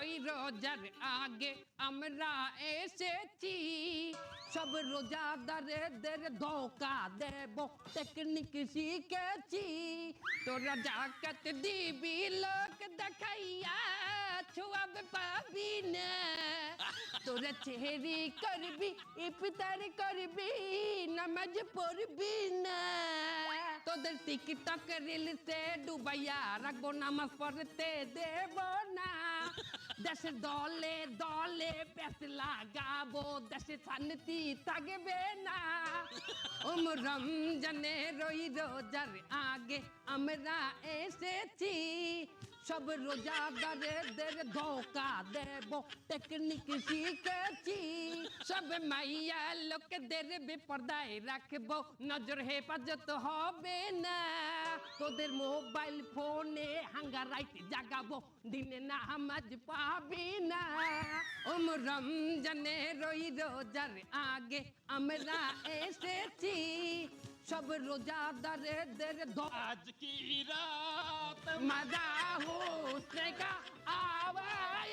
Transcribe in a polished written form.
ওই রোজার আগে আমরা এসেছি সব রোজাদারদের ধোকা দেব টেকনিক শিখেছি তোরা জাকাত দিবি লোক দেখাইয়া ছোয়াব পাবি না তোরা চেহারি করবি ইফতার করবি নামাজ পড়বি না তোদের টিকটক রিলসে ডুবাইয়া রাখবো নামাজ পড়তে দেব না দেশের দলে দলে পেছ লাগাবো দেশে শান্তি থাকবে না রমজানের ওই রোজার আগে আমরা এসেছি সব রোজাদারদের ধোকা দেব টেকনিক শিখেছি সব মাইয়া লোকদের বেপরদায় রাখবো নজর হেফাজত হবে না তোদের মোবাইল ফোনে হাঙ্গা রাইতে জাগাবো দিনে নামাজ পাবি না রমজানের ওই রোজার আগে আমরা এসেছি সব রোজাদারদের आज की रात मजा हो उसने का आवाज